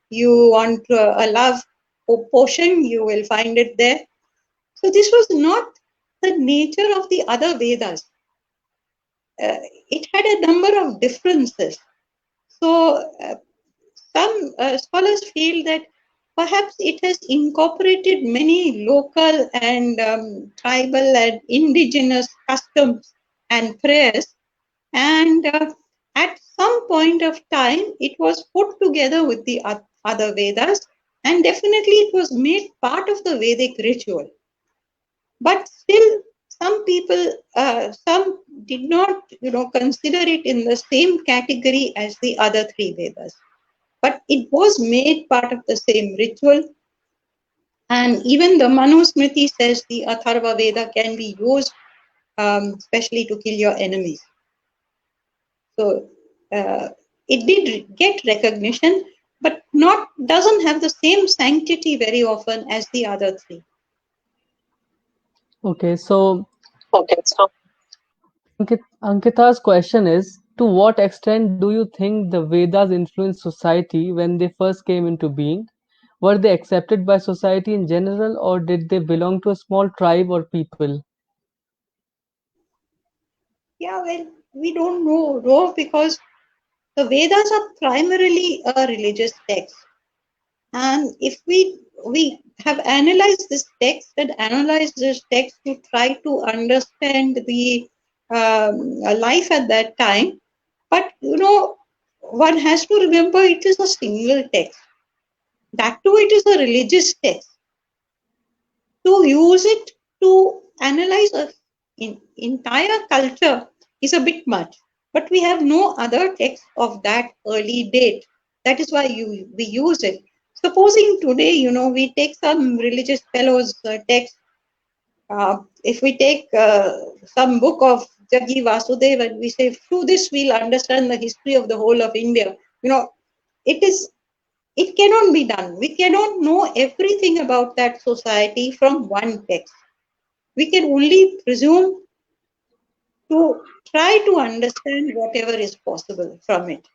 You want a love potion, you will find it there. So this was not the nature of the other Vedas. It had a number of differences. So some scholars feel that perhaps it has incorporated many local and tribal and indigenous customs and prayers, and at some point of time it was put together with the other Vedas, and definitely it was made part of the Vedic ritual. But still, some people, some did not, consider it in the same category as the other three Vedas. But it was made part of the same ritual. And even the Manusmriti says the Atharva Veda can be used, especially to kill your enemies. So it did get recognition, but not doesn't have the same sanctity very often as the other three. Okay, so Okay, so Ankita's question is, to what extent do you think the Vedas influenced society when they first came into being? Were they accepted by society in general, or did they belong to a small tribe or people? Yeah, well, we don't know because the Vedas are primarily a religious text. And if we have analyzed this text and analyzed this text to try to understand the life at that time, but one has to remember it is a single text. That too, it is a religious text. To use it to analyze entire culture is a bit much. But we have no other text of that early date. That is why we use it. Supposing today, we take some religious fellow's text. If we take some book of Jaggi Vasudev and we say, through this we'll understand the history of the whole of India. It is it cannot be done. We cannot know everything about that society from one text. We can only presume to try to understand whatever is possible from it.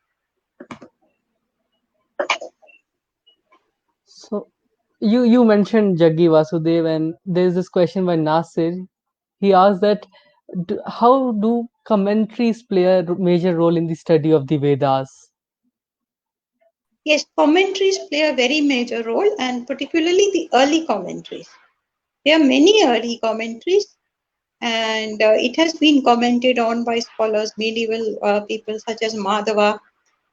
So you mentioned Jaggi Vasudev, and there's this question by Nasir. He asked that how do commentaries play a major role in the study of the Vedas? Yes, commentaries play a very major role, and particularly the early commentaries. There are many early commentaries, and it has been commented on by scholars, medieval people such as Madhava.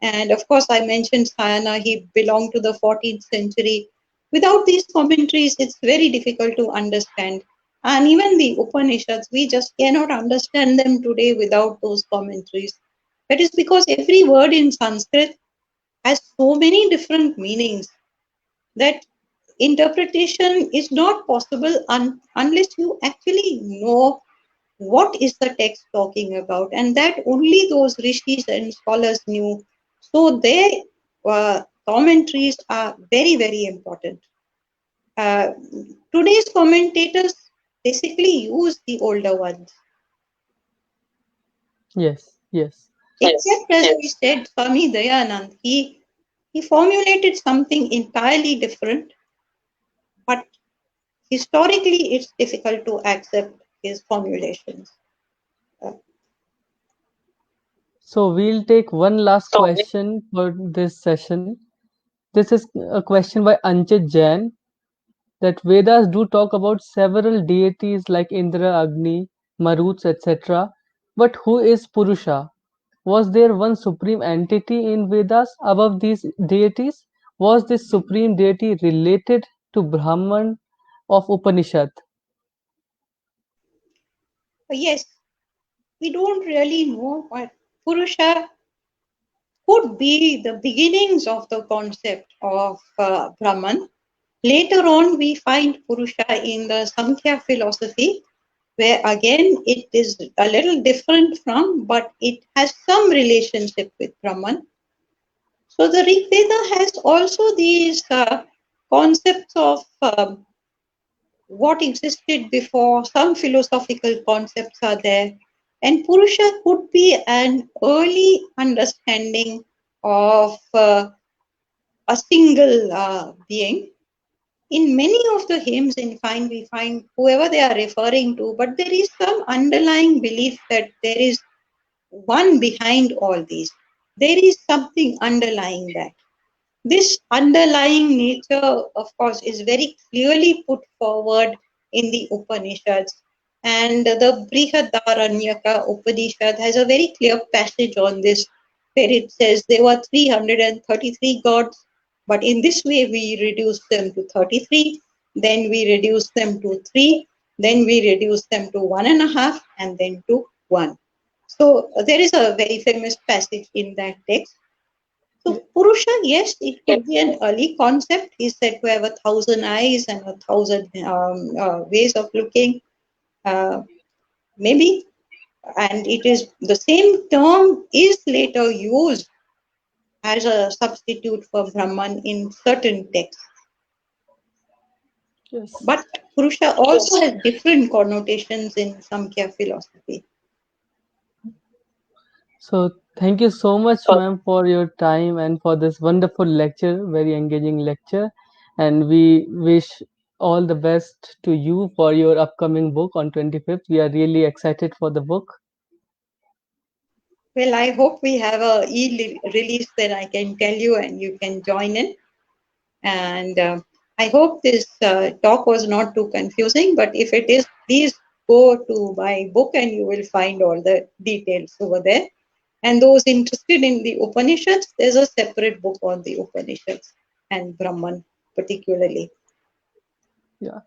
And of course, I mentioned Sayana, he belonged to the 14th century. Without these commentaries, it's very difficult to understand. And even the Upanishads, we just cannot understand them today without those commentaries. That is because every word in Sanskrit has so many different meanings that interpretation is not possible unless you actually know what is the text talking about, and that only those rishis and scholars knew. So their commentaries are very, very important. uh, Today's commentators basically use the older ones, Yes, yes. except as we said, Swami Dayanand, he formulated something entirely different, but historically it's difficult to accept his formulations. Uh, So we'll take one last question for this session. This is a question by Anchit Jain, that Vedas do talk about several deities like Indra, Agni, Maruts, etc. But who is Purusha? Was there one supreme entity in Vedas above these deities? Was this supreme deity related to Brahman of Upanishad? yes, we don't really know, but Purusha could be the beginnings of the concept of Brahman. Later on, we find Purusha in the Samkhya philosophy, where again it is a little different from, but it has some relationship with Brahman. So the Rig Veda has also these concepts of what existed before, some philosophical concepts are there, and Purusha could be an early understanding of a single being. In many of the hymns, in fine, we find whoever they are referring to, but there is some underlying belief that there is one behind all these. There is something underlying that. This underlying nature, of course, is very clearly put forward in the Upanishads. And the Brihadaranyaka Upanishad has a very clear passage on this, where it says there were 333 gods, but in this way we reduce them to 33, then we reduce them to 3, then we reduce them to 1.5, and then to 1. So there is a very famous passage in that text. So Purusha, yes, it could be an early concept. He's said to have 1,000 eyes and 1,000 ways of looking, uh, maybe. And it is the same term is later used as a substitute for Brahman in certain texts. Yes. But Purusha also has different connotations in Samkhya philosophy. So thank you so much, ma'am, for your time and for this wonderful lecture, very engaging lecture. And we wish all the best to you for your upcoming book on 25th. We are really excited for the book. Well, I hope we have a e-release that I can tell you and you can join in. And I hope this talk was not too confusing, but if it is, please go to my book and you will find all the details over there. And those interested in the Upanishads, there's a separate book on the Upanishads and Brahman particularly. Yeah.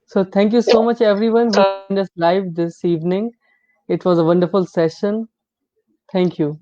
So thank you so much, everyone who joined us live this evening. It was a wonderful session. Thank you.